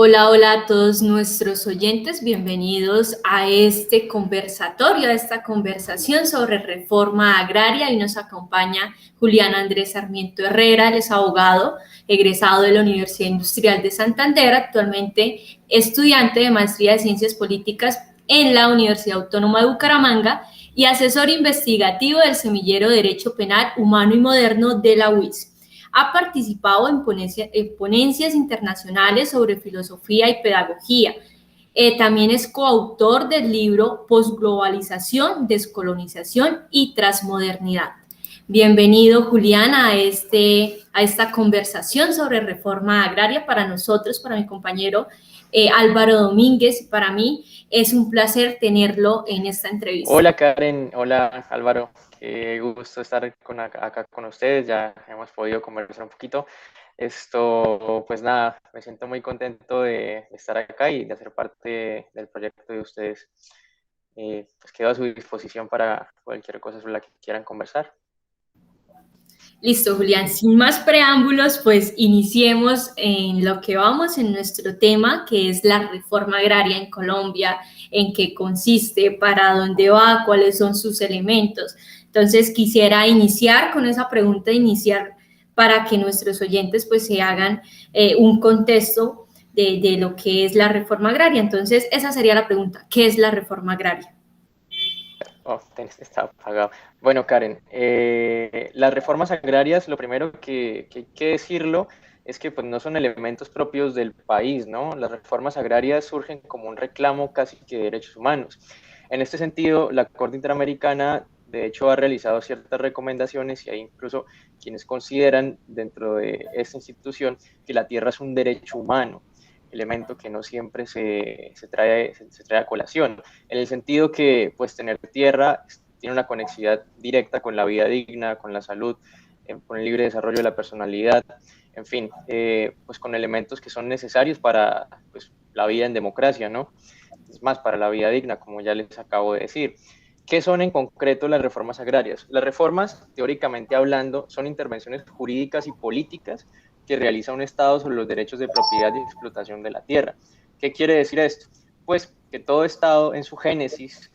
Hola, hola a todos nuestros oyentes, bienvenidos a este conversatorio, a esta conversación sobre reforma agraria y nos acompaña Julián Andrés Sarmiento Herrera, él es abogado, egresado de la Universidad Industrial de Santander, actualmente estudiante de maestría de Ciencias Políticas en la Universidad Autónoma de Bucaramanga y asesor investigativo del Semillero de Derecho Penal Humano y Moderno de la UIS. Ha participado en ponencias internacionales sobre filosofía y pedagogía. También es coautor del libro Postglobalización, Descolonización y Transmodernidad. Bienvenido, Julián, a esta conversación sobre reforma agraria para nosotros, para mi compañero Álvaro Domínguez. Para mí es un placer tenerlo en esta entrevista. Hola Karen, hola Álvaro, qué gusto estar acá con ustedes, ya hemos podido conversar un poquito. Pues nada, me siento muy contento de estar acá y de hacer parte del proyecto de ustedes. Pues quedo a su disposición para cualquier cosa sobre la que quieran conversar. Listo, Julián, sin más preámbulos, pues iniciemos en lo que vamos en nuestro tema, que es la reforma agraria en Colombia, en qué consiste, para dónde va, cuáles son sus elementos. Entonces, quisiera iniciar con esa pregunta inicial para que nuestros oyentes pues se hagan un contexto de lo que es la reforma agraria. Entonces, esa sería la pregunta, ¿qué es la reforma agraria? Oh, está apagado. Bueno, Karen, las reformas agrarias, lo primero que hay que decirlo es que pues, no son elementos propios del país, ¿no? Las reformas agrarias surgen como un reclamo casi que de derechos humanos. En este sentido, la Corte Interamericana, de hecho, ha realizado ciertas recomendaciones y hay incluso quienes consideran dentro de esta institución que la tierra es un derecho humano, elemento que no siempre se trae a colación en el sentido que pues tener tierra tiene una conexión directa con la vida digna, con la salud, con el libre desarrollo de la personalidad, en fin, pues con elementos que son necesarios para pues, la vida en democracia, ¿no? Es más, para la vida digna, como ya les acabo de decir. ¿Qué son en concreto las reformas agrarias? Las reformas, teóricamente hablando, son intervenciones jurídicas y políticas que realiza un Estado sobre los derechos de propiedad y explotación de la tierra. ¿Qué quiere decir esto? Pues que todo Estado en su génesis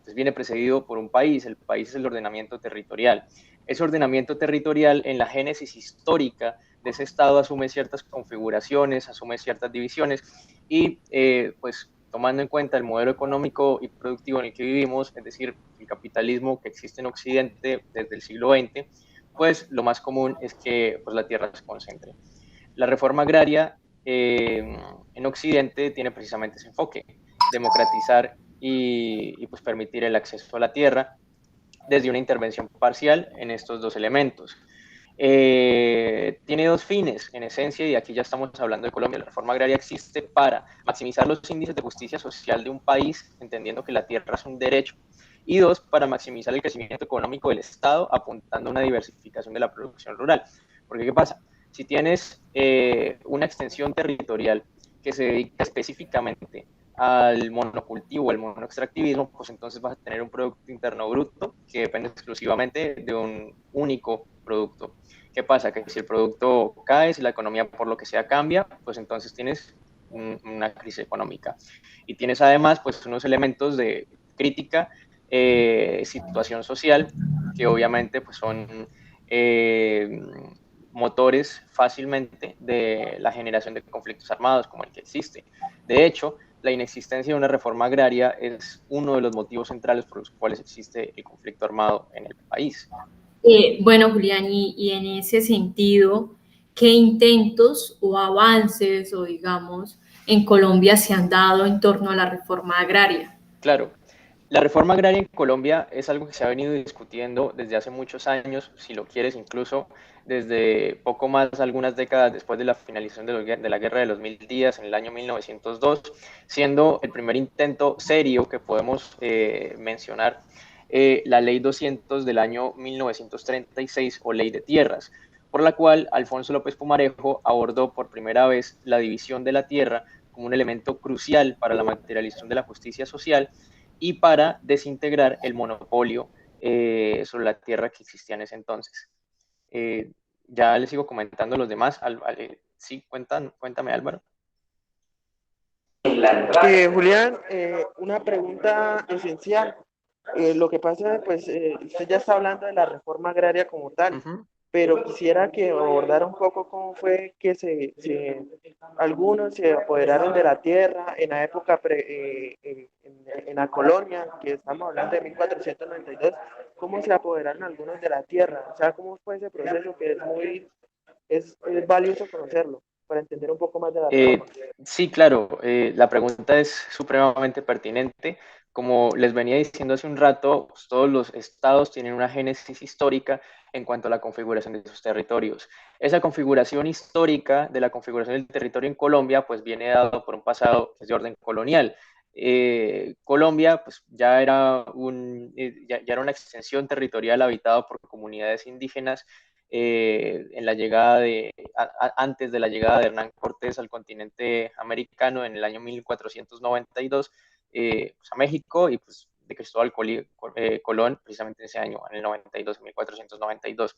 pues viene precedido por un país. El país es el ordenamiento territorial. Ese ordenamiento territorial en la génesis histórica de ese Estado asume ciertas configuraciones, asume ciertas divisiones y pues tomando en cuenta el modelo económico y productivo en el que vivimos, es decir, el capitalismo que existe en Occidente desde el siglo XX, pues lo más común es que pues, la tierra se concentre. La reforma agraria en Occidente tiene precisamente ese enfoque, democratizar pues permitir el acceso a la tierra desde una intervención parcial en estos dos elementos. Tiene dos fines, en esencia, y aquí ya estamos hablando de Colombia. La reforma agraria existe para maximizar los índices de justicia social de un país, entendiendo que la tierra es un derecho, y dos, para maximizar el crecimiento económico del Estado, apuntando a una diversificación de la producción rural. Porque, ¿qué pasa? Si tienes una extensión territorial que se dedica específicamente al monocultivo, al monoextractivismo, pues entonces vas a tener un Producto Interno Bruto que depende exclusivamente de un único producto. ¿Qué pasa? Que si el producto cae, si la economía por lo que sea cambia, pues entonces tienes una crisis económica. Y tienes además pues unos elementos de crítica, situación social, que obviamente pues son motores fácilmente de la generación de conflictos armados como el que existe. De hecho, la inexistencia de una reforma agraria es uno de los motivos centrales por los cuales existe el conflicto armado en el país. Bueno, Julián, y en ese sentido, ¿qué intentos o avances o digamos en Colombia se han dado en torno a la reforma agraria? Claro, la reforma agraria en Colombia es algo que se ha venido discutiendo desde hace muchos años, si lo quieres, incluso desde poco más algunas décadas después de la finalización de la Guerra de los Mil Días en el año 1902, siendo el primer intento serio que podemos mencionar la Ley 200 del año 1936 o Ley de Tierras, por la cual Alfonso López Pumarejo abordó por primera vez la división de la tierra como un elemento crucial para la materialización de la justicia social y para desintegrar el monopolio sobre la tierra que existía en ese entonces. Ya les sigo comentando los demás. Sí, cuéntame Álvaro. Julián, una pregunta esencial. Lo que pasa, pues, usted ya está hablando de la reforma agraria como tal, Ujú. pero quisiera que abordara un poco cómo fue que algunos se apoderaron de la tierra en la época, en la colonia, que estamos hablando de 1492, cómo se apoderaron algunos de la tierra, o sea, cómo fue ese proceso que es valioso conocerlo para entender un poco más de la reforma. Sí, claro, la pregunta es supremamente pertinente. Como les venía diciendo hace un rato, pues, todos los estados tienen una génesis histórica en cuanto a la configuración de sus territorios. Esa configuración histórica de la configuración del territorio en Colombia, pues viene dado por un pasado que es de orden colonial. Colombia, pues ya era una extensión territorial habitada por comunidades indígenas en la llegada antes de la llegada de Hernán Cortés al continente americano en el año 1492 pues a México y pues de Cristóbal Colón precisamente en ese año, en el 92, 1492.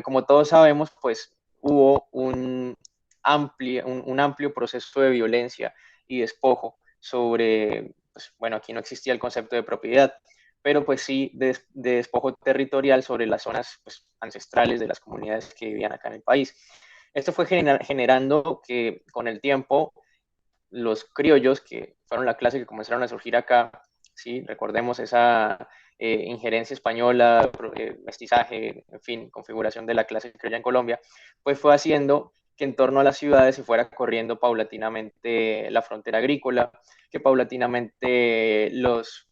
Como todos sabemos, pues hubo un amplio proceso de violencia y despojo sobre, pues, bueno, aquí no existía el concepto de propiedad, pero pues sí de despojo territorial sobre las zonas pues, ancestrales de las comunidades que vivían acá en el país. Esto fue generando que con el tiempo los criollos, que fueron la clase que comenzaron a surgir acá, ¿sí? Recordemos esa injerencia española, mestizaje, en fin, configuración de la clase criolla en Colombia, pues fue haciendo que en torno a las ciudades se fuera corriendo paulatinamente la frontera agrícola, que paulatinamente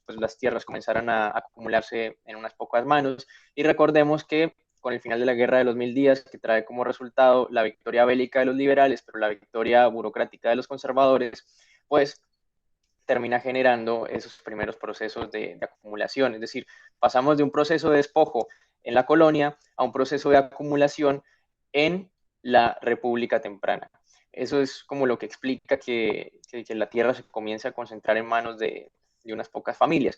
pues, las tierras comenzaran a acumularse en unas pocas manos. Y recordemos que con el final de la Guerra de los Mil Días, que trae como resultado la victoria bélica de los liberales, pero la victoria burocrática de los conservadores, pues termina generando esos primeros procesos de acumulación. Es decir, pasamos de un proceso de despojo en la colonia a un proceso de acumulación en la República temprana. Eso es como lo que explica que la tierra se comience a concentrar en manos de unas pocas familias.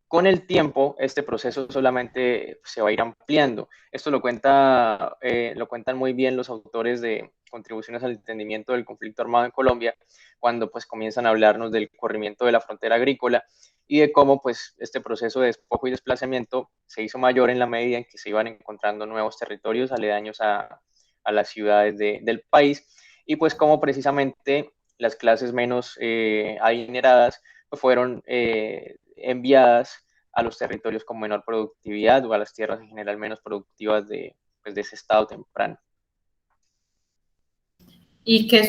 Con el tiempo, este proceso solamente se va a ir ampliando. Esto lo cuentan muy bien los autores de Contribuciones al entendimiento del conflicto armado en Colombia, cuando pues comienzan a hablarnos del corrimiento de la frontera agrícola y de cómo pues este proceso de despojo y desplazamiento se hizo mayor en la medida en que se iban encontrando nuevos territorios aledaños a las ciudades del país y pues cómo precisamente las clases menos adineradas pues, fueron enviadas a los territorios con menor productividad o a las tierras en general menos productivas pues, de ese estado temprano. ¿Y qué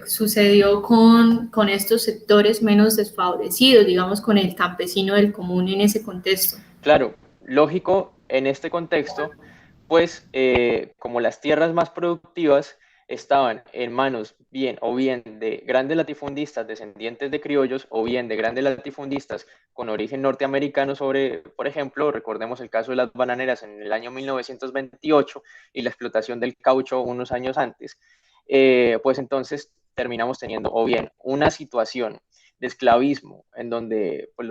sucedió con estos sectores menos desfavorecidos, digamos, con el campesino del común en ese contexto? Claro, lógico en este contexto, pues como las tierras más productivas estaban en manos bien de grandes latifundistas descendientes de criollos o bien de grandes latifundistas con origen norteamericano sobre, por ejemplo, recordemos el caso de las bananeras en el año 1928 y la explotación del caucho unos años antes, pues entonces terminamos teniendo o bien una situación de esclavismo, en donde pues,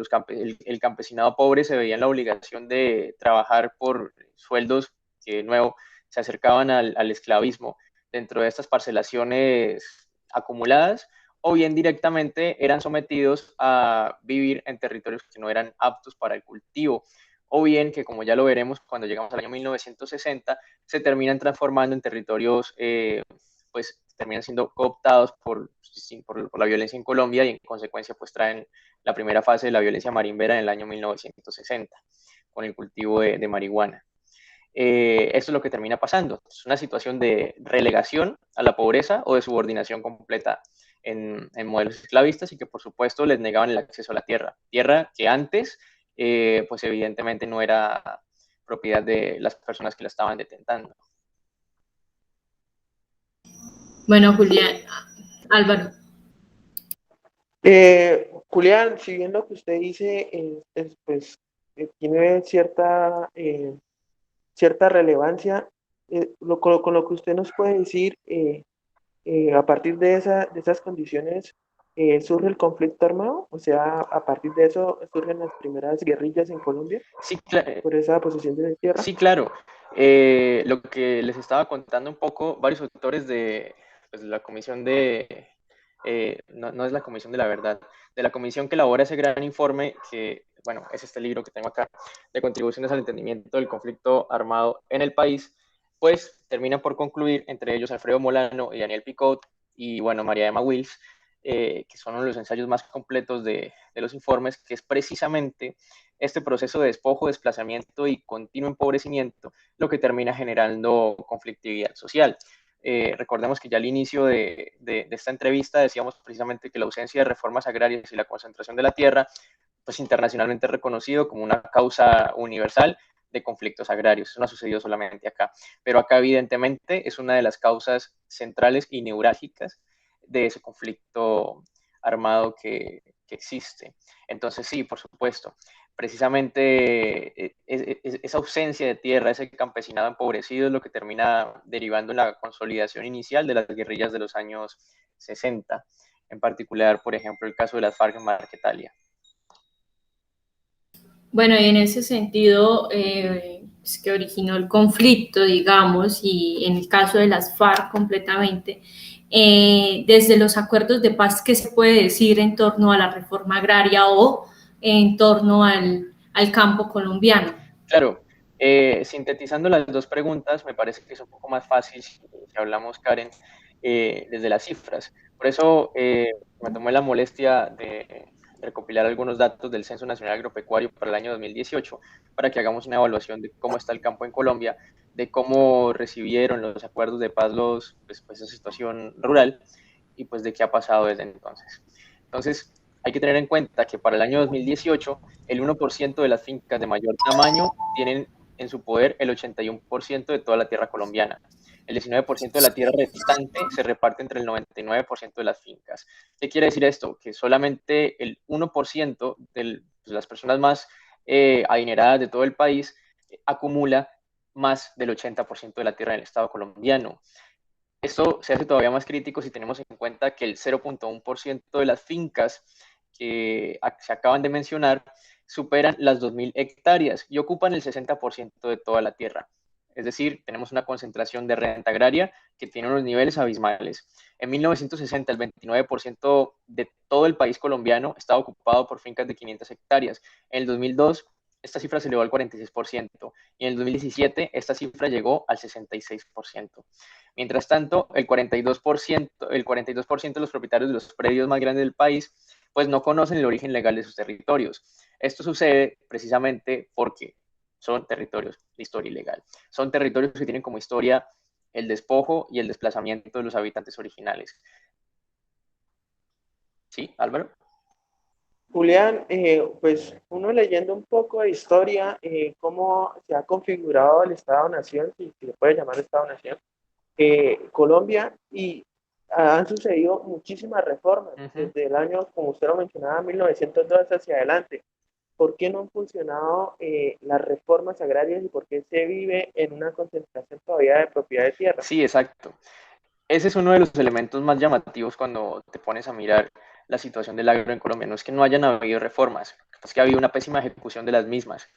el campesinado pobre se veía en la obligación de trabajar por sueldos que de nuevo se acercaban al esclavismo dentro de estas parcelaciones acumuladas, o bien directamente eran sometidos a vivir en territorios que no eran aptos para el cultivo, o bien que como ya lo veremos cuando llegamos al año 1960, se terminan transformando en territorios pues terminan siendo cooptados por la violencia en Colombia y en consecuencia pues traen la primera fase de la violencia marimbera en el año 1960 con el cultivo de marihuana. Esto es lo que termina pasando. Es una situación de relegación a la pobreza o de subordinación completa en modelos esclavistas y que por supuesto les negaban el acceso a la tierra que antes pues evidentemente no era propiedad de las personas que la estaban detentando. Bueno, Julián, Álvaro. Julián, si bien lo que usted dice pues, tiene cierta relevancia, con lo que usted nos puede decir, a partir de esas condiciones, ¿surge el conflicto armado? O sea, a partir de eso surgen las primeras guerrillas en Colombia Sí, por esa posesión de tierra. sí, claro. Lo que les estaba contando un poco, varios autores de pues, la Comisión no es la Comisión de la Verdad, de la comisión que elabora ese gran informe que, bueno, es este libro que tengo acá, de contribuciones al entendimiento del conflicto armado en el país, pues terminan por concluir, entre ellos Alfredo Molano y Daniel Picot, y bueno, María Emma Wills, que son uno de los ensayos más completos de los informes, que es precisamente este proceso de despojo, desplazamiento y continuo empobrecimiento lo que termina generando conflictividad social. Recordemos que ya al inicio de esta entrevista decíamos precisamente que la ausencia de reformas agrarias y la concentración de la tierra, pues internacionalmente reconocido como una causa universal de conflictos agrarios. Eso no ha sucedido solamente acá, pero acá evidentemente es una de las causas centrales y neurálgicas de ese conflicto armado que existe. Entonces sí, por supuesto, precisamente esa ausencia de tierra, ese campesinado empobrecido es lo que termina derivando en la consolidación inicial de las guerrillas de los años 60, en particular, por ejemplo, el caso de las FARC en Marquetalia. Bueno, y en ese sentido, es que originó el conflicto, digamos, y en el caso de las FARC completamente, desde los acuerdos de paz, ¿qué se puede decir en torno a la reforma agraria o en torno al campo colombiano? Claro, sintetizando las dos preguntas, me parece que es un poco más fácil si hablamos, Karen, desde las cifras. Por eso me tomé la molestia de recopilar algunos datos del Censo Nacional Agropecuario para el año 2018, para que hagamos una evaluación de cómo está el campo en Colombia, de cómo recibieron los acuerdos de paz pues, esa situación rural y pues de qué ha pasado desde entonces. Entonces, hay que tener en cuenta que para el año 2018, el 1% de las fincas de mayor tamaño tienen en su poder el 81% de toda la tierra colombiana. El 19% de la tierra restante se reparte entre el 99% de las fincas. ¿Qué quiere decir esto? Que solamente el 1% de las personas más adineradas de todo el país acumula más del 80% de la tierra en el Estado colombiano. Esto se hace todavía más crítico si tenemos en cuenta que el 0.1% de las fincas que se acaban de mencionar superan las 2.000 hectáreas y ocupan el 60% de toda la tierra. Es decir, tenemos una concentración de renta agraria que tiene unos niveles abismales. En 1960, el 29% de todo el país colombiano estaba ocupado por fincas de 500 hectáreas. En el 2002, esta cifra se elevó al 46% y en el 2017 esta cifra llegó al 66%. Mientras tanto, el 42% de los propietarios de los predios más grandes del país pues no conocen el origen legal de sus territorios. Esto sucede precisamente porque son territorios de historia ilegal. Son territorios que tienen como historia el despojo y el desplazamiento de los habitantes originales. ¿Sí, Álvaro? Julián, pues uno leyendo un poco de historia, cómo se ha configurado el Estado-Nación, si se puede llamar Estado-Nación, Colombia, y han sucedido muchísimas reformas desde el año, como usted lo mencionaba, 1902 hacia adelante. ¿Por qué no han funcionado las reformas agrarias y por qué se vive en una concentración todavía de propiedad de tierra? Sí, exacto. Ese es uno de los elementos más llamativos cuando te pones a mirar la situación del agro en Colombia. No es que no hayan habido reformas, es que ha habido una pésima ejecución de las mismas.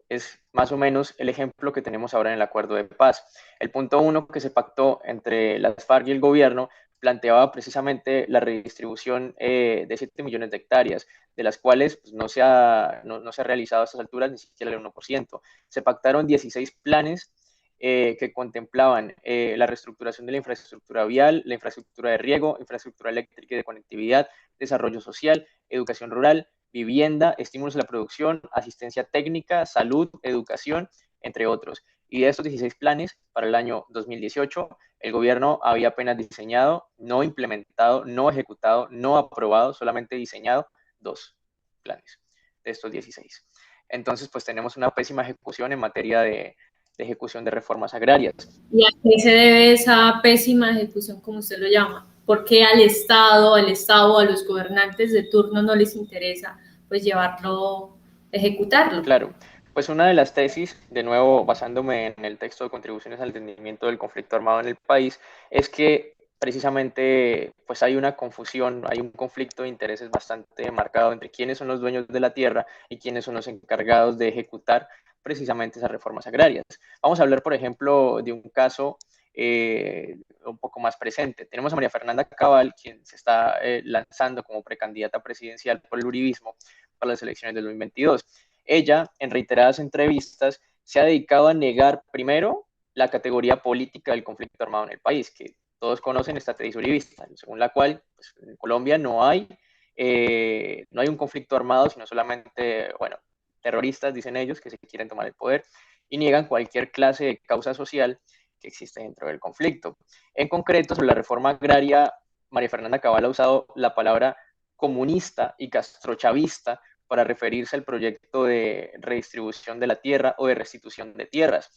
Es más o menos el ejemplo que tenemos ahora en el acuerdo de paz. El punto 1 que se pactó entre las FARC y el gobierno planteaba precisamente la redistribución de 7 millones de hectáreas, de las cuales pues, no se ha realizado a estas alturas ni siquiera el 1%. Se pactaron 16 planes que contemplaban la reestructuración de la infraestructura vial, la infraestructura de riego, infraestructura eléctrica y de conectividad, desarrollo social, educación rural, vivienda, estímulos a la producción, asistencia técnica, salud, educación, entre otros. Y de estos 16 planes, para el año 2018, el gobierno había apenas diseñado, no implementado, no ejecutado, no aprobado, solamente diseñado 2 planes de estos 16. Entonces, pues tenemos una pésima ejecución en materia de ejecución de reformas agrarias. ¿Y a qué se debe esa pésima ejecución, como usted lo llama? ¿Por qué al Estado, a los gobernantes de turno no les interesa pues llevarlo, ejecutarlo? Claro, pues una de las tesis, de nuevo basándome en el texto de contribuciones al entendimiento del conflicto armado en el país, es que precisamente pues hay una confusión, hay un conflicto de intereses bastante marcado entre quiénes son los dueños de la tierra y quiénes son los encargados de ejecutar precisamente esas reformas agrarias. Vamos a hablar, por ejemplo, de un caso un poco más presente. Tenemos a María Fernanda Cabal, quien se está lanzando como precandidata presidencial por el uribismo para las elecciones del 2022. Ella, en reiteradas entrevistas, se ha dedicado a negar primero la categoría política del conflicto armado en el país, que todos conocen esta tesis uribista, según la cual pues, en Colombia no hay un conflicto armado, sino solamente, bueno, terroristas, dicen ellos, que se quieren tomar el poder y niegan cualquier clase de causa social que existe dentro del conflicto. En concreto, sobre la reforma agraria, María Fernanda Cabal ha usado la palabra comunista y castrochavista para referirse al proyecto de redistribución de la tierra o de restitución de tierras,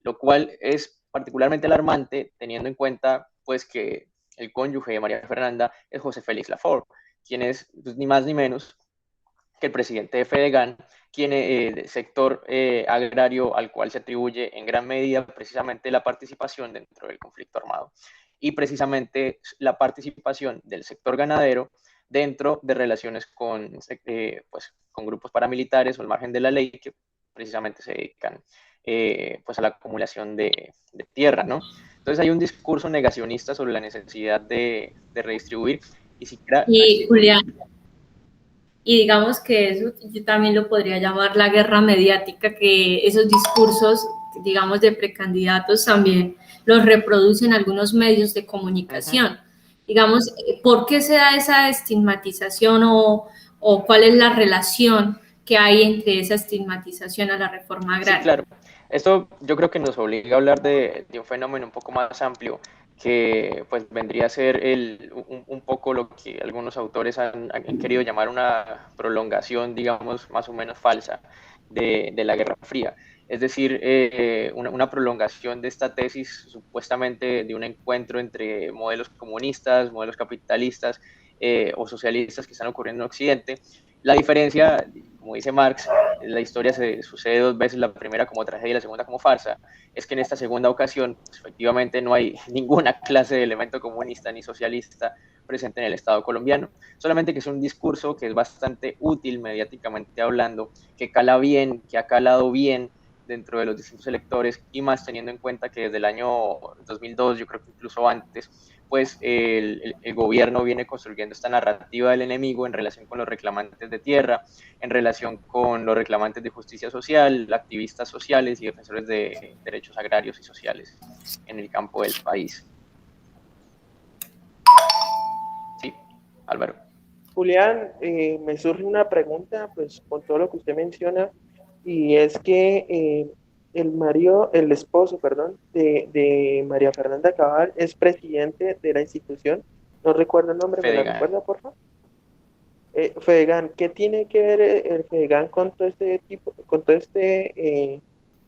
lo cual es particularmente alarmante teniendo en cuenta pues que el cónyuge de María Fernanda es José Félix Lafort, quien es pues, ni más ni menos que el presidente de Fedegan, quien sector agrario al cual se atribuye en gran medida precisamente la participación dentro del conflicto armado y precisamente la participación del sector ganadero dentro de relaciones pues, con grupos paramilitares o al margen de la ley que precisamente se dedican pues a la acumulación de tierra, ¿no? Entonces hay un discurso negacionista sobre la necesidad de redistribuir y siquiera Y Julián, y digamos que eso yo también lo podría llamar la guerra mediática, que esos discursos, digamos, de precandidatos también los reproducen algunos medios de comunicación. Digamos, ¿por qué se da esa estigmatización o cuál es la relación que hay entre esa estigmatización a la reforma agraria? Sí, claro. Esto yo creo que nos obliga a hablar de un fenómeno un poco más amplio que pues vendría a ser un poco lo que algunos autores han querido llamar una prolongación, digamos, más o menos falsa de la Guerra Fría. Es decir, una prolongación de esta tesis supuestamente de un encuentro entre modelos comunistas, modelos capitalistas o socialistas que están ocurriendo en Occidente. La diferencia, como dice Marx, la historia se sucede dos veces, la primera como tragedia y la segunda como farsa, es que en esta segunda ocasión pues, efectivamente no hay ninguna clase de elemento comunista ni socialista presente en el Estado colombiano, solamente que es un discurso que es bastante útil mediáticamente hablando, que cala bien, que ha calado bien dentro de los distintos electores y más teniendo en cuenta que desde el año 2002, yo creo que incluso antes, pues el gobierno viene construyendo esta narrativa del enemigo en relación con los reclamantes de tierra, en relación con los reclamantes de justicia social, activistas sociales y defensores de derechos agrarios y sociales en el campo del país. Sí, Álvaro. Julián, me surge una pregunta, pues con todo lo que usted menciona, y es que el esposo, perdón, de María Fernanda Cabal es presidente de la institución, no recuerdo el nombre, Fedegan. ¿me la recuerda, por favor? Fedegan, ¿qué tiene que ver el Fedegan con todo este tipo, con todo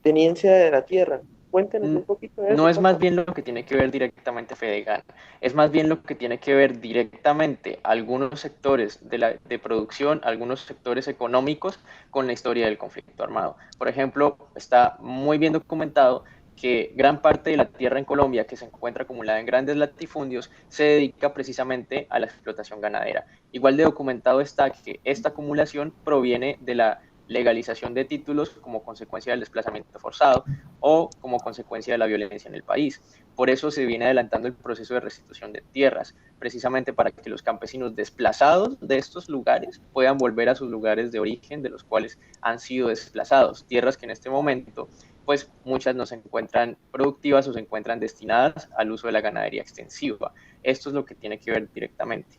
tenencia de la tierra? Cuéntenos un poquito de eso. No es más bien lo que tiene que ver directamente Fedegan, es más bien lo que tiene que ver directamente algunos sectores de producción, algunos sectores económicos con la historia del conflicto armado. Por ejemplo, está muy bien documentado que gran parte de la tierra en Colombia que se encuentra acumulada en grandes latifundios se dedica precisamente a la explotación ganadera. Igual de documentado está que esta acumulación proviene de la legalización de títulos como consecuencia del desplazamiento forzado o como consecuencia de la violencia en el país. Por eso se viene adelantando el proceso de restitución de tierras, precisamente para que los campesinos desplazados de estos lugares puedan volver a sus lugares de origen de los cuales han sido desplazados, tierras que en este momento pues muchas no se encuentran productivas o se encuentran destinadas al uso de la ganadería extensiva. Esto es lo que tiene que ver directamente.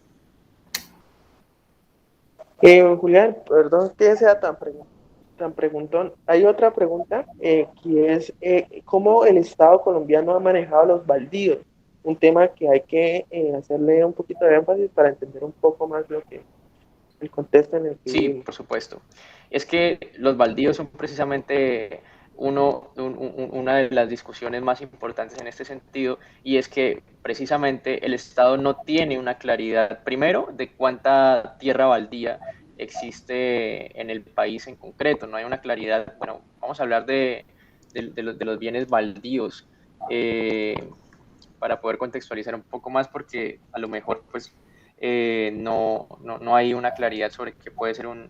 Julián, perdón que sea tan preguntón. Hay otra pregunta que es cómo el Estado colombiano ha manejado los baldíos, un tema que hay que hacerle un poquito de énfasis para entender un poco más lo que el contexto en el que Sí, vivimos. por supuesto. Es que los baldíos son precisamente una de las discusiones más importantes en este sentido, y es que precisamente el Estado no tiene una claridad, primero, de cuánta tierra baldía existe en el país en concreto, no hay una claridad. Bueno, vamos a hablar de los bienes baldíos para poder contextualizar un poco más, porque a lo mejor pues no hay una claridad sobre qué puede ser un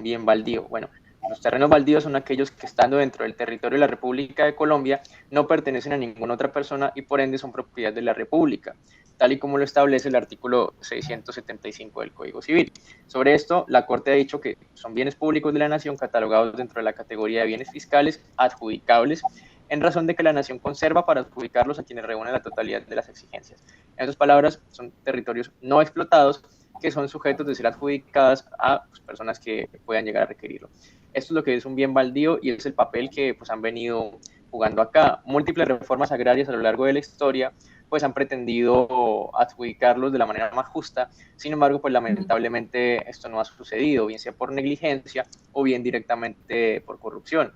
bien baldío. Bueno, Los terrenos baldíos son aquellos que, estando dentro del territorio de la República de Colombia, no pertenecen a ninguna otra persona y por ende son propiedad de la República, tal y como lo establece el artículo 675 del Código Civil. Sobre esto, la Corte ha dicho que son bienes públicos de la nación catalogados dentro de la categoría de bienes fiscales adjudicables, en razón de que la nación conserva para adjudicarlos a quienes reúnen la totalidad de las exigencias. En otras palabras, son territorios no explotados que son sujetos de ser adjudicadas a personas que puedan llegar a requerirlo. Esto es lo que es un bien baldío y es el papel que pues, han venido jugando acá. Múltiples reformas agrarias a lo largo de la historia pues han pretendido adjudicarlos de la manera más justa. Sin embargo, pues lamentablemente esto no ha sucedido, bien sea por negligencia o bien directamente por corrupción,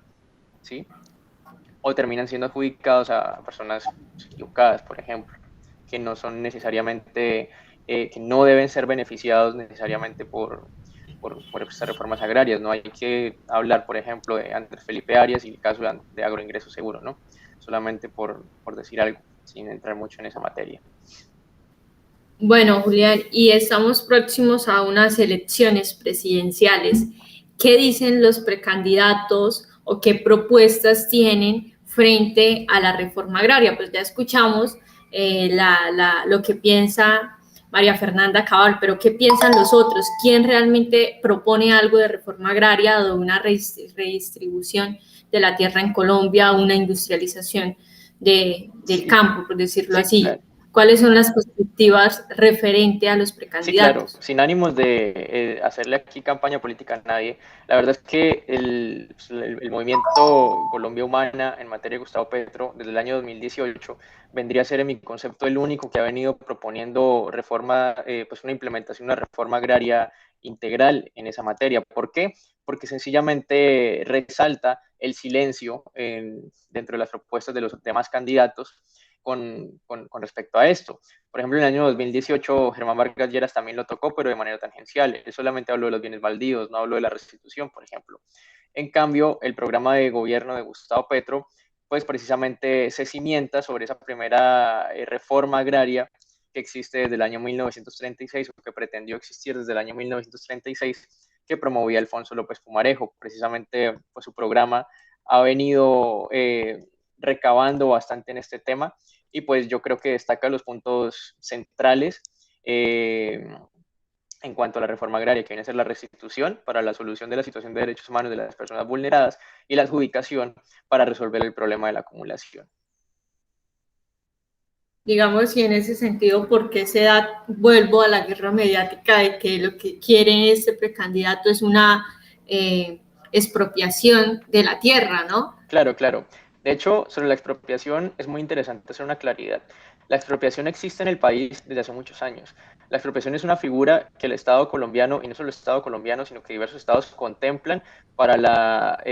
¿sí? O terminan siendo adjudicados a personas equivocadas, por ejemplo, que no son necesariamente, que no deben ser beneficiados necesariamente por estas reformas agrarias. No hay que hablar, por ejemplo, de Andrés Felipe Arias y el caso de Agroingreso Seguro, ¿no? Solamente por decir algo, sin entrar mucho en esa materia. Bueno, Julián, y estamos próximos a unas elecciones presidenciales. ¿Qué dicen los precandidatos o qué propuestas tienen frente a la reforma agraria? Pues ya escuchamos lo que piensa María Fernanda Cabal, pero ¿qué piensan los otros? ¿Quién realmente propone algo de reforma agraria o de una redistribución de la tierra en Colombia, una industrialización del campo, por decirlo así? Claro. ¿Cuáles son las perspectivas referente a los precandidatos? Sí, claro, sin ánimos de hacerle aquí campaña política a nadie, la verdad es que el movimiento Colombia Humana en materia de Gustavo Petro desde el año 2018 vendría a ser en mi concepto el único que ha venido proponiendo reforma, pues una implementación, una reforma agraria integral en esa materia. ¿Por qué? Porque sencillamente resalta el silencio dentro de las propuestas de los demás candidatos con respecto a esto. Por ejemplo, en el año 2018 Germán Vargas Lleras también lo tocó, pero de manera tangencial. Él solamente habló de los bienes baldíos, no habló de la restitución, por ejemplo. En cambio, el programa de gobierno de Gustavo Petro, pues precisamente se cimienta sobre esa primera reforma agraria que existe desde el año 1936 o que pretendió existir desde el año 1936, que promovía Alfonso López Pumarejo. Precisamente, pues su programa ha venido recabando bastante en este tema y pues yo creo que destaca los puntos centrales en cuanto a la reforma agraria, que viene a ser la restitución para la solución de la situación de derechos humanos de las personas vulneradas y la adjudicación para resolver el problema de la acumulación. Digamos, y en ese sentido, ¿por qué se da, vuelvo a la guerra mediática de que lo que quiere este precandidato es una expropiación de la tierra, ¿no? Claro, claro. De hecho, sobre la expropiación es muy interesante hacer una claridad. La expropiación existe en el país desde hace muchos años. La expropiación es una figura que el Estado colombiano, y no solo el Estado colombiano, sino que diversos estados contemplan para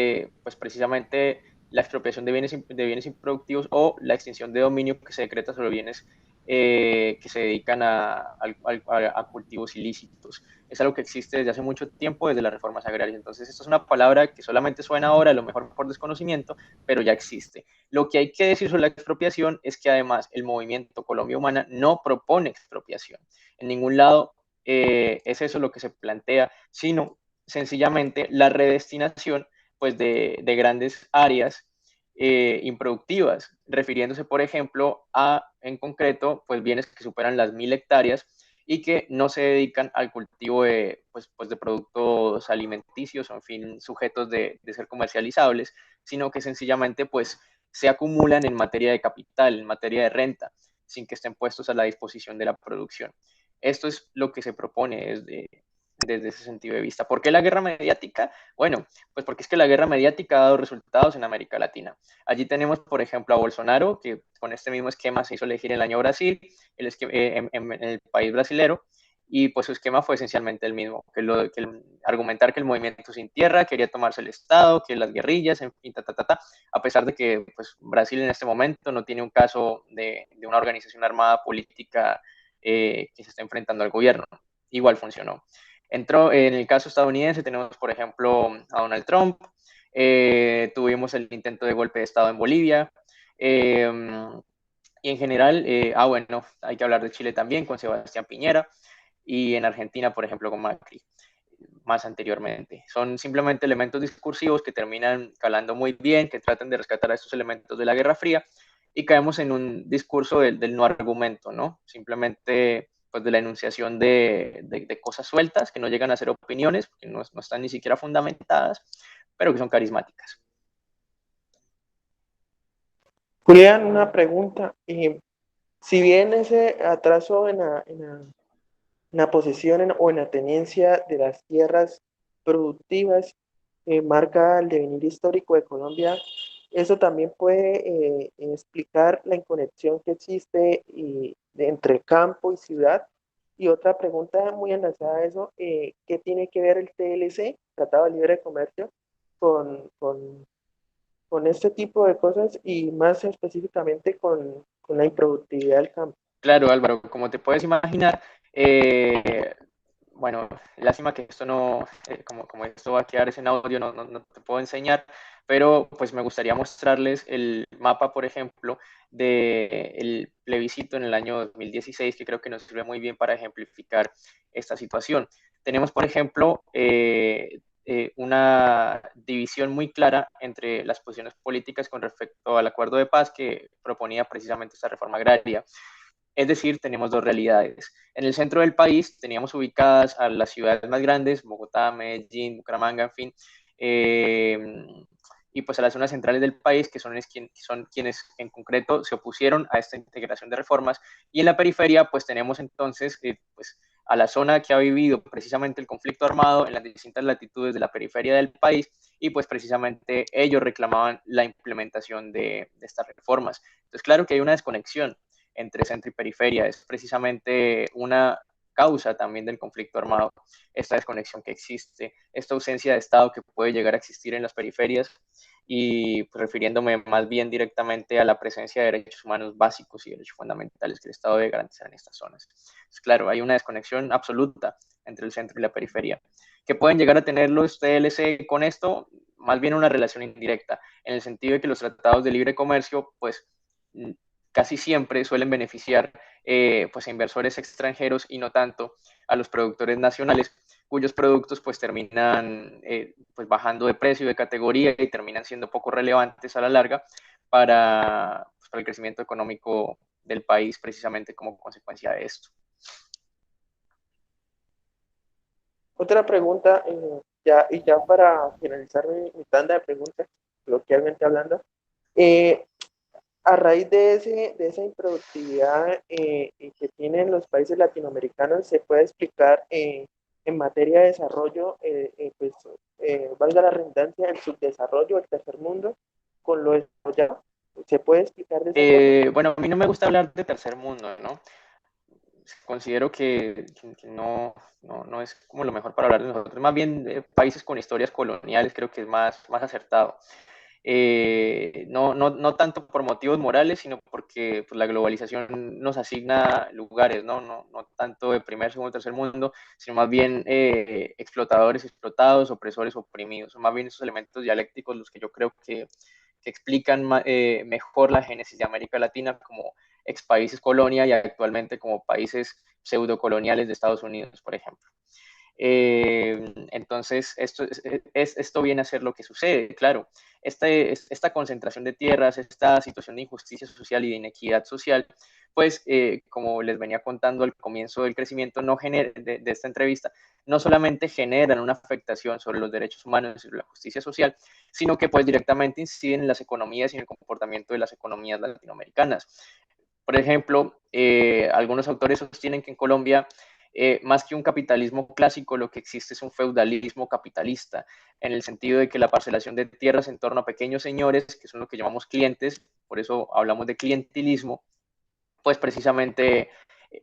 pues precisamente la expropiación de bienes improductivos o la extinción de dominio que se decreta sobre bienes que se dedican a cultivos ilícitos. Es algo que existe desde hace mucho tiempo, desde las reformas agrarias. Entonces, esto es una palabra que solamente suena ahora, a lo mejor por desconocimiento, pero ya existe. Lo que hay que decir sobre la expropiación es que además el movimiento Colombia Humana no propone expropiación. En ningún lado es eso lo que se plantea, sino sencillamente la redestinación pues, de grandes áreas improductivas, refiriéndose, por ejemplo, en concreto, pues bienes que superan las 1000 hectáreas y que no se dedican al cultivo pues de productos alimenticios o, en fin, sujetos de ser comercializables, sino que sencillamente, pues, se acumulan en materia de capital, en materia de renta, sin que estén puestos a la disposición de la producción. Esto es lo que se propone desde ese sentido de vista. ¿Por qué la guerra mediática? Bueno, pues porque es que la guerra mediática ha dado resultados en América Latina. Allí tenemos, por ejemplo, a Bolsonaro, que con este mismo esquema se hizo elegir en el año Brasil, en el país brasilero, y pues su esquema fue esencialmente el mismo, que argumentar que el movimiento sin tierra quería tomarse el Estado, que las guerrillas, en fin, a pesar de que pues, Brasil en este momento no tiene un caso de una organización armada política que se está enfrentando al gobierno. Igual funcionó. Entró en el caso estadounidense, tenemos por ejemplo a Donald Trump, tuvimos el intento de golpe de Estado en Bolivia, y en general, bueno, hay que hablar de Chile también con Sebastián Piñera, y en Argentina, por ejemplo, con Macri. más anteriormente. Son simplemente elementos discursivos que terminan calando muy bien, que tratan de rescatar a estos elementos de la Guerra Fría y caemos en un discurso del no argumento, ¿no? Simplemente pues de la enunciación de cosas sueltas que no llegan a ser opiniones, que no están ni siquiera fundamentadas, pero que son carismáticas. Julián, una pregunta. Si bien ese atraso en la posesión o en la tenencia de las tierras productivas marca el devenir histórico de Colombia, eso también puede explicar la inconexión que existe entre campo y ciudad. Y otra pregunta muy enlazada a eso, ¿qué tiene que ver el TLC, Tratado de Libre Comercio, con este tipo de cosas y más específicamente con la improductividad del campo? Claro, Álvaro, como te puedes imaginar, bueno, lástima que esto no, como esto va a quedar en audio, no te puedo enseñar, pero pues me gustaría mostrarles el mapa, por ejemplo, del plebiscito en el año 2016, que creo que nos sirve muy bien para ejemplificar esta situación. Tenemos, por ejemplo, una división muy clara entre las posiciones políticas con respecto al acuerdo de paz que proponía precisamente esta reforma agraria. Es decir, tenemos dos realidades. En el centro del país teníamos ubicadas a las ciudades más grandes, Bogotá, Medellín, Bucaramanga, en fin, y pues a las zonas centrales del país, que son quienes en concreto se opusieron a esta integración de reformas. Y en la periferia, pues tenemos entonces pues, a la zona que ha vivido precisamente el conflicto armado en las distintas latitudes de la periferia del país, y pues precisamente ellos reclamaban la implementación de estas reformas. Entonces, claro que hay una desconexión entre centro y periferia. Es precisamente una causa también del conflicto armado, esta desconexión que existe, esta ausencia de Estado que puede llegar a existir en las periferias y pues, refiriéndome más bien directamente a la presencia de derechos humanos básicos y derechos fundamentales que el Estado debe garantizar en estas zonas. Pues, claro, hay una desconexión absoluta entre el centro y la periferia. ¿Qué pueden llegar a tener los TLC con esto? Más bien una relación indirecta, en el sentido de que los tratados de libre comercio, pues casi siempre suelen beneficiar pues a inversores extranjeros y no tanto a los productores nacionales, cuyos productos pues terminan pues bajando de precio, de categoría y terminan siendo poco relevantes a la larga para el crecimiento económico del país precisamente como consecuencia de esto. Otra pregunta, ya para finalizar mi tanda de preguntas, coloquialmente hablando, a raíz de esa improductividad que tienen los países latinoamericanos, se puede explicar en materia de desarrollo, pues, valga la redundancia, el subdesarrollo, el tercer mundo, con lo desarrollado. ¿Se puede explicar de esa forma? Bueno, a mí no me gusta hablar de tercer mundo, ¿no? Considero que no es como lo mejor para hablar de nosotros, más bien países con historias coloniales creo que es más acertado. No tanto por motivos morales, sino porque pues, la globalización nos asigna lugares, no tanto de primer, segundo, tercer mundo, sino más bien explotadores, explotados, opresores, oprimidos. Son más bien esos elementos dialécticos los que yo creo que explican mejor la génesis de América Latina como ex países colonia y actualmente como países pseudocoloniales de Estados Unidos, por ejemplo. Entonces, esto viene a ser lo que sucede, claro. Esta concentración de tierras, esta situación de injusticia social y de inequidad social, pues, como les venía contando al comienzo del crecimiento de esta entrevista, no solamente generan una afectación sobre los derechos humanos y la justicia social, sino que pues directamente inciden en las economías y en el comportamiento de las economías latinoamericanas. Por ejemplo, algunos autores sostienen que en Colombia más que un capitalismo clásico, lo que existe es un feudalismo capitalista, en el sentido de que la parcelación de tierras en torno a pequeños señores, que son lo que llamamos clientes, por eso hablamos de clientelismo, pues precisamente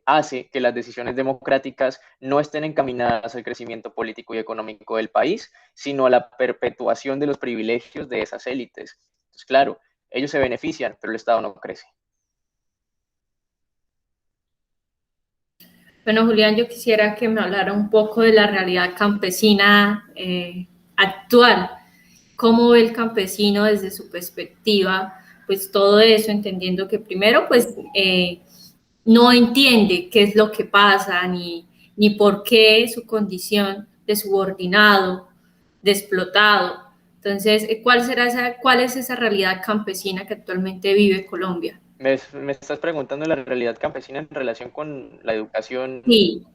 hace que las decisiones democráticas no estén encaminadas al crecimiento político y económico del país, sino a la perpetuación de los privilegios de esas élites. Entonces, claro, ellos se benefician, pero el Estado no crece. Bueno, Julián, yo quisiera que me hablara un poco de la realidad campesina actual. ¿Cómo ve el campesino desde su perspectiva? Pues todo eso, entendiendo que primero, pues no entiende qué es lo que pasa, ni por qué su condición de subordinado, de explotado. Entonces, ¿cuál es esa realidad campesina que actualmente vive Colombia? Me estás preguntando la realidad campesina en relación con la educación. Sí,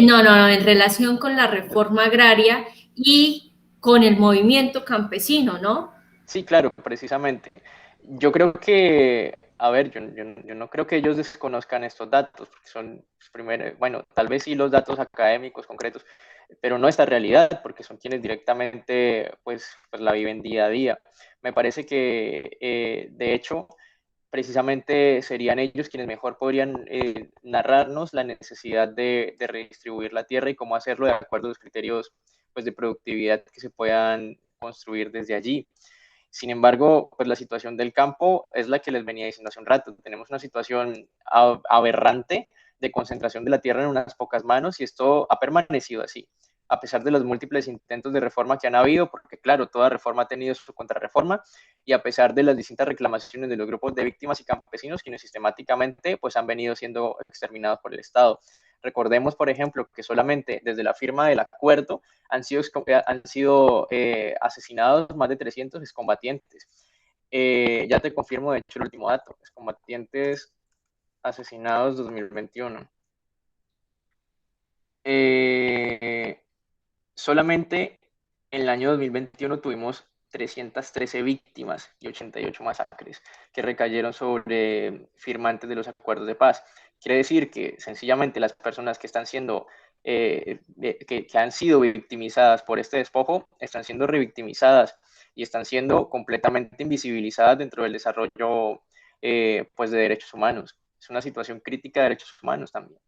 no, en relación con la reforma agraria y con el movimiento campesino, ¿no? Sí, claro, precisamente. Yo creo que, a ver, yo no creo que ellos desconozcan estos datos, porque son, pues, primero, bueno, tal vez sí los datos académicos concretos, pero no esta realidad, porque son quienes directamente, pues la viven día a día. Me parece que, de hecho, precisamente serían ellos quienes mejor podrían narrarnos la necesidad de redistribuir la tierra y cómo hacerlo de acuerdo a los criterios, pues, de productividad que se puedan construir desde allí. Sin embargo, pues la situación del campo es la que les venía diciendo hace un rato. Tenemos una situación aberrante de concentración de la tierra en unas pocas manos y esto ha permanecido así, a pesar de los múltiples intentos de reforma que han habido, porque claro, toda reforma ha tenido su contrarreforma y a pesar de las distintas reclamaciones de los grupos de víctimas y campesinos, quienes sistemáticamente pues han venido siendo exterminados por el Estado. Recordemos, por ejemplo, que solamente desde la firma del acuerdo han sido asesinados más de 300 excombatientes. Ya te confirmo, de hecho, el último dato, excombatientes asesinados 2021. Solamente en el año 2021 tuvimos 313 víctimas y 88 masacres que recayeron sobre firmantes de los acuerdos de paz. Quiere decir que sencillamente las personas que están siendo que han sido victimizadas por este despojo están siendo revictimizadas y están siendo completamente invisibilizadas dentro del desarrollo pues de derechos humanos. Es una situación crítica de derechos humanos también.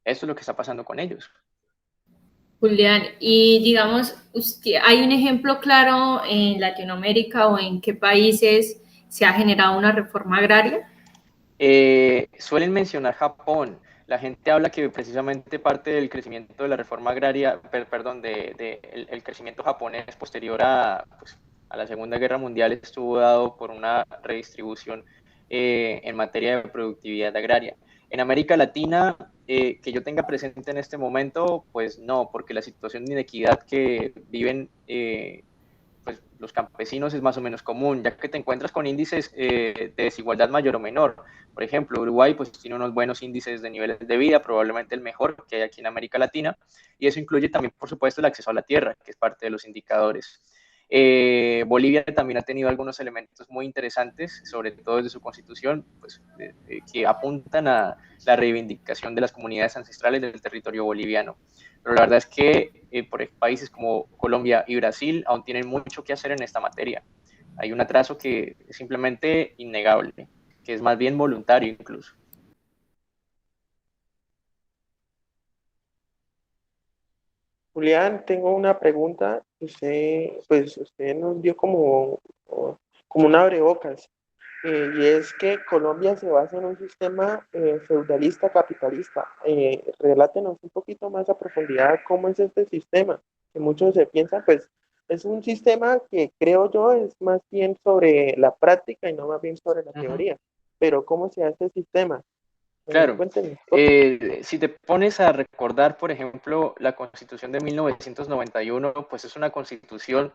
Eso es lo que está pasando con ellos. Julián, y digamos, ¿hay un ejemplo claro en Latinoamérica o en qué países se ha generado una reforma agraria? Suelen mencionar Japón. La gente habla que precisamente parte del crecimiento de la reforma agraria, perdón, el crecimiento japonés posterior pues, a la Segunda Guerra Mundial estuvo dado por una redistribución en materia de productividad agraria. En América Latina, que yo tenga presente en este momento, pues no, porque la situación de inequidad que viven pues, los campesinos es más o menos común, ya que te encuentras con índices de desigualdad mayor o menor. Por ejemplo, Uruguay pues, tiene unos buenos índices de niveles de vida, probablemente el mejor que hay aquí en América Latina, y eso incluye también, por supuesto, el acceso a la tierra, que es parte de los indicadores. Bolivia también ha tenido algunos elementos muy interesantes, sobre todo desde su constitución, pues, que apuntan a la reivindicación de las comunidades ancestrales del territorio boliviano. Pero la verdad es que por países como Colombia y Brasil aún tienen mucho que hacer en esta materia. Hay un atraso que es simplemente innegable, que es más bien voluntario incluso. Julián, tengo una pregunta. Usted nos dio como un abrebocas, y es que Colombia se basa en un sistema feudalista capitalista. Relátenos un poquito más a profundidad cómo es este sistema, que muchos se piensan, pues es un sistema que creo yo es más bien sobre la práctica y no más bien sobre la teoría. Pero ¿cómo se hace el sistema? Claro, Cuéntenos. si te pones a recordar, por ejemplo, la Constitución de 1991, pues es una constitución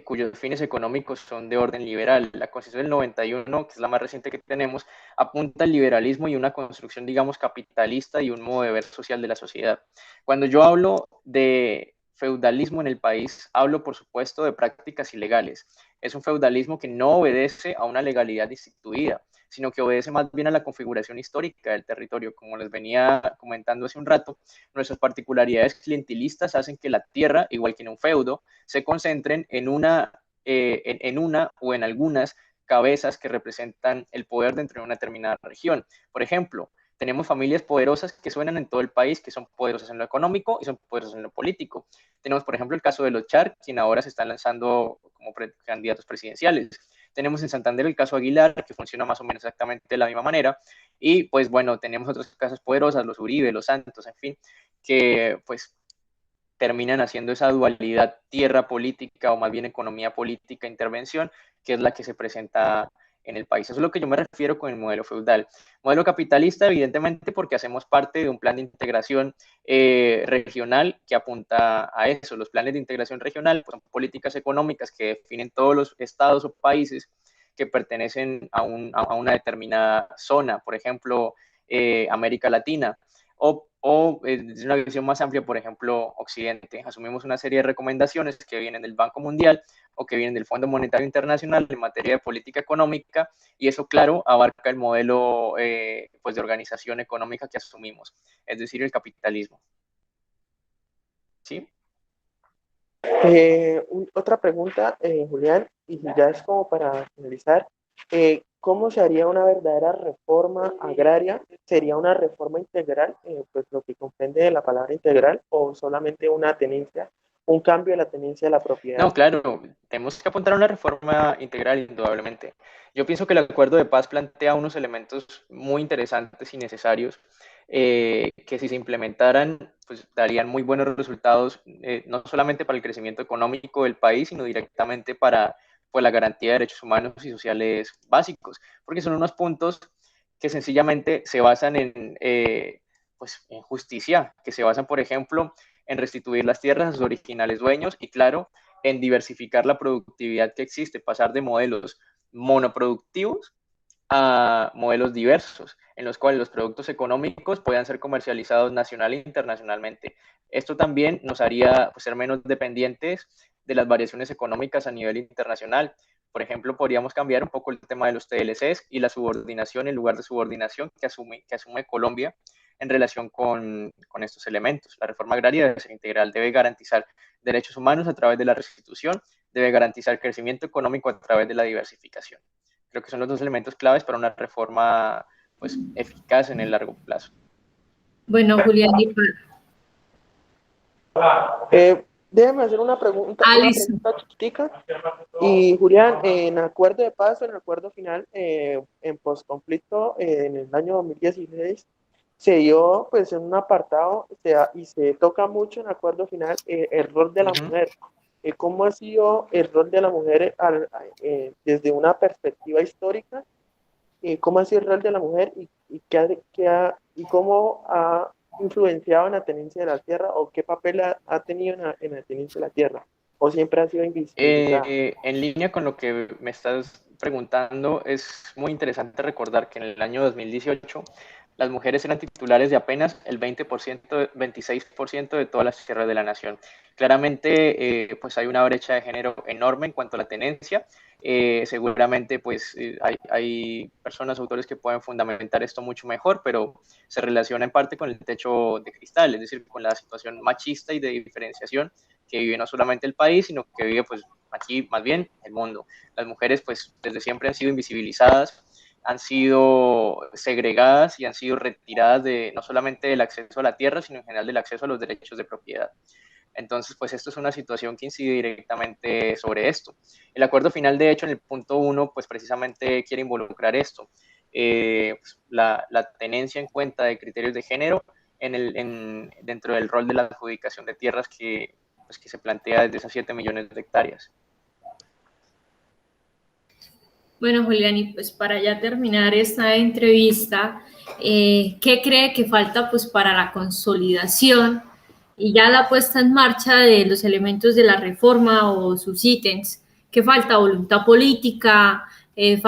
cuyos fines económicos son de orden liberal. La Constitución del 91, que es la más reciente que tenemos, apunta al liberalismo y una construcción, digamos, capitalista y un modo de ver social de la sociedad. Cuando yo hablo de feudalismo en el país, hablo, por supuesto, de prácticas ilegales. Es un feudalismo que no obedece a una legalidad instituida, sino que obedece más bien a la configuración histórica del territorio. Como les venía comentando hace un rato, nuestras particularidades clientelistas hacen que la tierra, igual que en un feudo, se concentren en una o en algunas cabezas que representan el poder dentro de una determinada región. Por ejemplo, tenemos familias poderosas que suenan en todo el país, que son poderosas en lo económico y son poderosas en lo político. Tenemos, por ejemplo, el caso de los Char, quien ahora se están lanzando como candidatos presidenciales. Tenemos en Santander el caso Aguilar, que funciona más o menos exactamente de la misma manera. Y pues bueno, tenemos otras casas poderosas, los Uribe, los Santos, en fin, que pues terminan haciendo esa dualidad tierra política o más bien economía política, intervención, que es la que se presenta en el país. Eso es lo que yo me refiero con el modelo feudal. Modelo capitalista, evidentemente, porque hacemos parte de un plan de integración regional que apunta a eso. Los planes de integración regional pues, son políticas económicas que definen todos los estados o países que pertenecen a una determinada zona, por ejemplo, América Latina, o desde una visión más amplia, por ejemplo, Occidente. Asumimos una serie de recomendaciones que vienen del Banco Mundial o que vienen del Fondo Monetario Internacional en materia de política económica, y eso, claro, abarca el modelo pues de organización económica que asumimos, es decir, el capitalismo. ¿Sí? Otra pregunta, Julián, y ya es como para finalizar. ¿Cómo se haría una verdadera reforma agraria? ¿Sería una reforma integral, pues lo que comprende la palabra integral, o solamente una tenencia, un cambio de la tenencia de la propiedad? No, claro, tenemos que apuntar a una reforma integral, indudablemente. Yo pienso que el acuerdo de paz plantea unos elementos muy interesantes y necesarios que si se implementaran, pues darían muy buenos resultados, no solamente para el crecimiento económico del país, sino directamente para pues, la garantía de derechos humanos y sociales básicos, porque son unos puntos que sencillamente se basan pues, en justicia, que se basan, por ejemplo, en restituir las tierras a sus originales dueños y, claro, en diversificar la productividad que existe, pasar de modelos monoproductivos a modelos diversos, en los cuales los productos económicos puedan ser comercializados nacional e internacionalmente. Esto también nos haría pues, ser menos dependientes de las variaciones económicas a nivel internacional. Por ejemplo, podríamos cambiar un poco el tema de los TLCs y la subordinación en lugar de subordinación que asume Colombia en relación con estos elementos. La reforma agraria debe ser integral, debe garantizar derechos humanos a través de la restitución, debe garantizar crecimiento económico a través de la diversificación. Creo que son los dos elementos claves para una reforma pues, eficaz en el largo plazo. Bueno, Julián, Déjame hacer una pregunta chiquitica. Y Julián, en acuerdo de paz, en el acuerdo final, en posconflicto, en el año 2016, se dio pues en un apartado y se toca mucho en el acuerdo final el rol de la mujer. ¿Cómo ha sido el rol de la mujer desde una perspectiva histórica? ¿Cómo ha sido el rol de la mujer y cómo ha influenciado en la tenencia de la tierra, o qué papel ha tenido en la tenencia de la tierra, o siempre ha sido invisibilizada? En línea con lo que me estás preguntando, es muy interesante recordar que en el año 2018 las mujeres eran titulares de apenas el 20%, 26% de todas las tierras de la nación. Claramente, pues hay una brecha de género enorme en cuanto a la tenencia. Seguramente, pues hay personas, autores que pueden fundamentar esto mucho mejor, pero se relaciona en parte con el techo de cristal, es decir, con la situación machista y de diferenciación que vive no solamente el país, sino que vive pues aquí más bien el mundo. Las mujeres pues desde siempre han sido invisibilizadas, han sido segregadas y han sido retiradas de no solamente del acceso a la tierra, sino en general del acceso a los derechos de propiedad. Entonces, pues esto es una situación que incide directamente sobre esto. El acuerdo final, de hecho, en el punto 1, pues precisamente quiere involucrar esto, pues, la tenencia en cuenta de criterios de género dentro del rol de la adjudicación de tierras que se plantea desde esas 7 millones de hectáreas. Bueno, Julián, y pues para ya terminar esta entrevista, ¿qué cree que falta pues para la consolidación y ya la puesta en marcha de los elementos de la reforma o sus ítems? ¿Qué falta? ¿Voluntad política? ¿Qué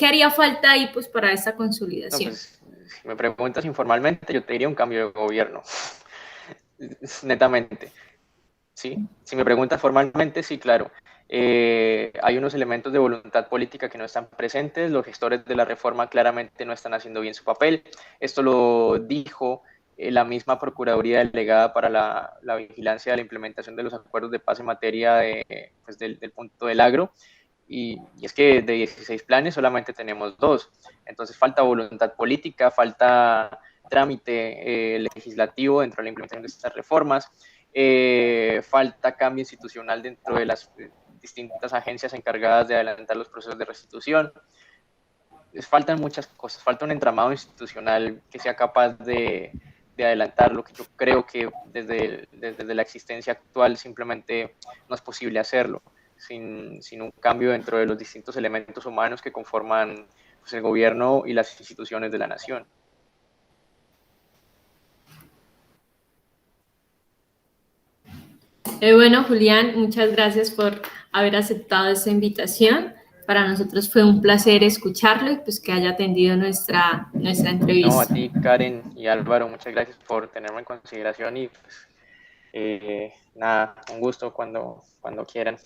haría falta ahí pues para esta consolidación? No, pues, si me preguntas informalmente, yo te diría un cambio de gobierno, netamente. ¿Sí? Si me preguntas formalmente, sí, claro. Hay unos elementos de voluntad política que no están presentes, los gestores de la reforma claramente no están haciendo bien su papel. Esto lo dijo la misma Procuraduría Delegada para la Vigilancia de la Implementación de los Acuerdos de Paz en materia pues del punto del agro, y es que de 16 planes solamente tenemos 2, entonces falta voluntad política, falta trámite legislativo dentro de la implementación de estas reformas, falta cambio institucional dentro de las distintas agencias encargadas de adelantar los procesos de restitución. Faltan muchas cosas, falta un entramado institucional que sea capaz de adelantar lo que yo creo que desde la existencia actual simplemente no es posible hacerlo. sin un cambio dentro de los distintos elementos humanos que conforman pues, el gobierno y las instituciones de la nación. Bueno, Julián, muchas gracias por haber aceptado esta invitación. Para nosotros fue un placer escucharlo y pues que haya atendido nuestra entrevista. No, a ti, Karen y Álvaro, muchas gracias por tenerme en consideración y pues, nada, un gusto cuando quieran.